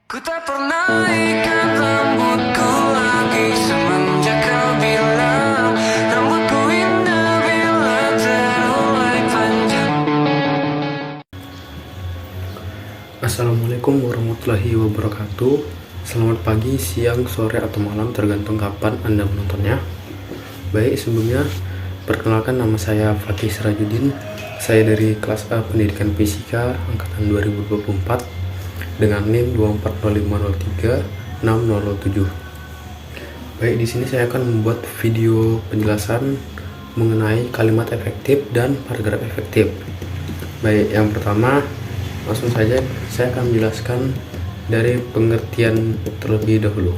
Ku tak pernah ikat rambutku lagi semenjak kau bilang rambutku indah bila terurai panjang. Assalamualaikum warahmatullahi wabarakatuh. Selamat pagi, siang, sore, atau malam tergantung kapan Anda menontonnya. Baik, sebelumnya perkenalkan, nama saya Fakih Sirajuddin. Saya dari kelas A Pendidikan Fisika angkatan 2024 dengan NIM 240503607. Baik, di sini saya akan membuat video penjelasan mengenai kalimat efektif dan paragraf efektif. Baik, yang pertama, langsung saja saya akan menjelaskan dari pengertian terlebih dahulu.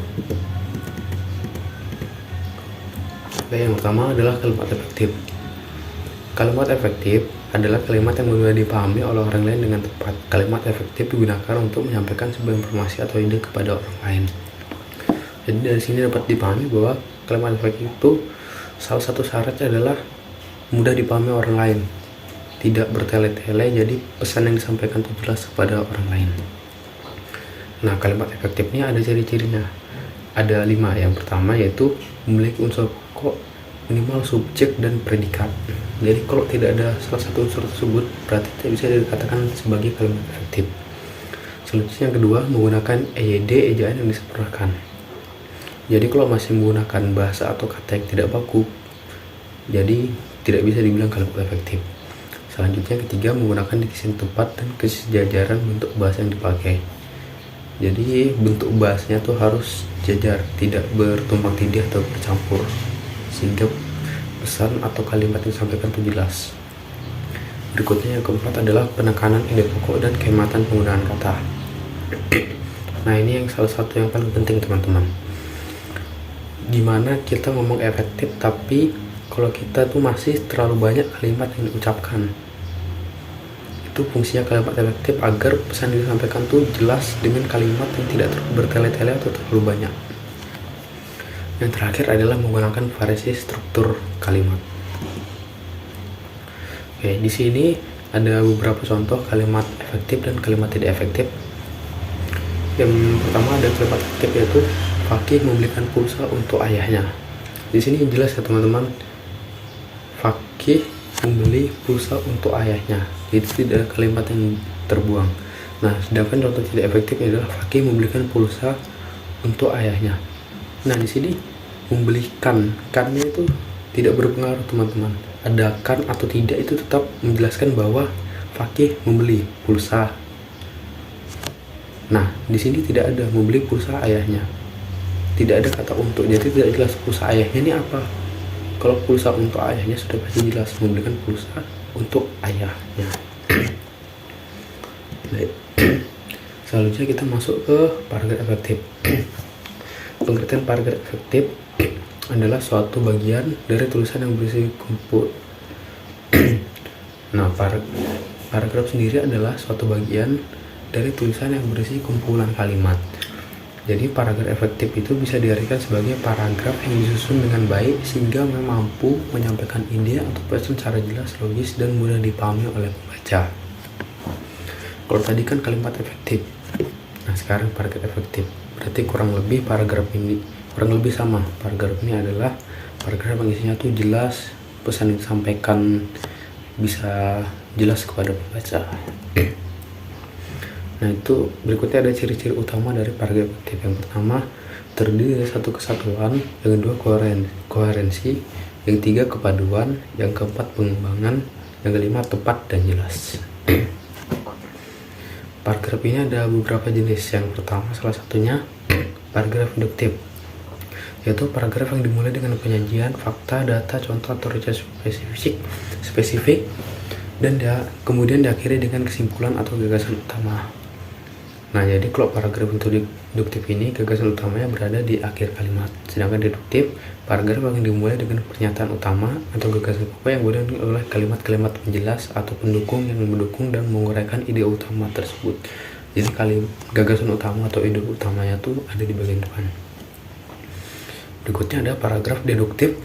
Baik, yang pertama adalah kalimat efektif. Kalimat efektif adalah kalimat yang mudah dipahami oleh orang lain dengan tepat. Kalimat efektif digunakan untuk menyampaikan sebuah informasi atau ide kepada orang lain. Jadi dari sini dapat dipahami bahwa kalimat efektif itu salah satu syaratnya adalah mudah dipahami orang lain, tidak bertele-tele, jadi pesan yang disampaikan itu jelas kepada orang lain. Nah, kalimat efektif ini ada ciri-cirinya. Ada 5. Yang pertama yaitu memiliki unsur pokok, minimal subjek dan predikat. Jadi kalau tidak ada salah satu unsur tersebut, berarti tidak bisa dikatakan sebagai kalimat efektif. Selanjutnya yang kedua, menggunakan EYD, ejaan yang disempurnakan. Jadi kalau masih menggunakan bahasa atau kata yang tidak baku, jadi tidak bisa dibilang kalimat efektif. Selanjutnya ketiga, menggunakan diksi yang tepat dan kesejajaran bentuk bahasa yang dipakai. Jadi bentuk bahasanya tuh harus jajar, tidak bertumpang tindih atau bercampur, sehingga pesan atau kalimat yang disampaikan itu jelas. Berikutnya yang keempat adalah penekanan ide pokok dan kehematan penggunaan kata. Nah, ini yang salah satu yang paling penting, teman-teman. Dimana kita ngomong efektif, tapi kalau kita tuh masih terlalu banyak kalimat yang diucapkan. Itu fungsinya kalimat efektif, agar pesan yang disampaikan tuh jelas dengan kalimat yang tidak bertele-tele atau terlalu banyak. Yang terakhir adalah menggunakan variasi struktur kalimat. Oke, di sini ada beberapa contoh kalimat efektif dan kalimat tidak efektif. Yang pertama ada kalimat efektif, yaitu Fakih membelikan pulsa untuk ayahnya. Di sini jelas ya teman-teman, Fakih membeli pulsa untuk ayahnya. Itu tidak ada kalimat yang terbuang. Nah, sedangkan contoh tidak efektif adalah Fakih membelikan pulsa untuk ayahnya. Nah, di sini membelikan, kannya itu tidak berpengaruh, teman-teman. Ada kan atau tidak itu tetap menjelaskan bahwa Fakih membeli pulsa. Nah, di sini tidak ada membeli pulsa ayahnya. Tidak ada kata untuk, jadi tidak jelas pulsa ayahnya ini apa. Kalau pulsa untuk ayahnya sudah pasti jelas, membelikan pulsa untuk ayahnya. Baik. Selanjutnya kita masuk ke paragraf efektif. Pengertian paragraf efektif adalah suatu bagian dari tulisan yang berisi kumpul. Nah, paragraf sendiri adalah suatu bagian dari tulisan yang berisi kumpulan kalimat. Jadi paragraf efektif itu bisa diartikan sebagai paragraf yang disusun dengan baik sehingga mampu menyampaikan ide atau pesan secara jelas, logis, dan mudah dipahami oleh pembaca. Kalau tadi kan kalimat efektif, nah sekarang paragraf efektif. Berarti kurang lebih paragraf ini kurang lebih sama. Paragraf ini adalah paragraf yang isinya tuh jelas, pesan yang disampaikan bisa jelas kepada pembaca. Nah, itu berikutnya ada ciri-ciri utama dari paragraf efektif. Yang pertama, terdiri dari satu kesatuan. Yang kedua, koherensi. Yang ketiga, kepaduan. Yang keempat, pengembangan. Yang kelima, tepat dan jelas. Paragraf ini ada beberapa jenis. Yang pertama, salah satunya paragraf induktif, yaitu paragraf yang dimulai dengan penyajian fakta, data, contoh, atau rincian spesifik dan kemudian diakhiri dengan kesimpulan atau gagasan utama. Nah, jadi kalau paragraf induktif ini gagasan utamanya berada di akhir kalimat. Sedangkan deduktif, paragraf yang dimulai dengan pernyataan utama atau gagasan pokok yang kemudian oleh kalimat-kalimat penjelas atau pendukung yang mendukung dan menguraikan ide utama tersebut. Jadi gagasan utama atau ide utamanya tuh ada di bagian depan. Berikutnya ada paragraf deduktif,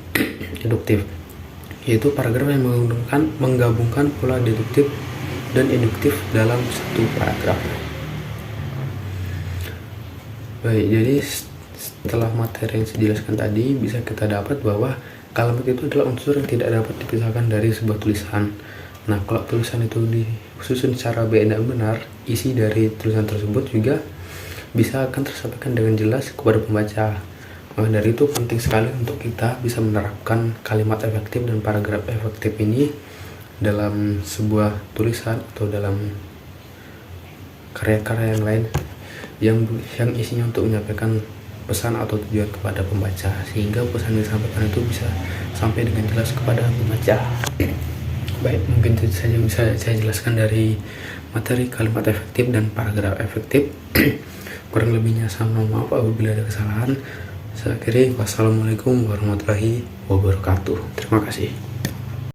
yaitu paragraf yang menggabungkan pola deduktif dan induktif dalam satu paragraf. Baik, jadi setelah materi yang saya jelaskan tadi, bisa kita dapat bahwa kalimat itu adalah unsur yang tidak dapat dipisahkan dari sebuah tulisan. Nah, kalau tulisan itu disusun secara baik dan benar, isi dari tulisan tersebut juga bisa akan tersampaikan dengan jelas kepada pembaca. Maka dari itu penting sekali untuk kita bisa menerapkan kalimat efektif dan paragraf efektif ini dalam sebuah tulisan atau dalam karya-karya yang lain yang isinya untuk menyampaikan pesan atau tujuan kepada pembaca, sehingga pesan yang disampaikan itu bisa sampai dengan jelas kepada pembaca. Baik, mungkin itu saja yang bisa saya jelaskan dari materi kalimat efektif dan paragraf efektif. Kurang lebihnya saya mohon maaf apabila ada kesalahan. Saya akhiri, wassalamualaikum warahmatullahi wabarakatuh. Terima kasih.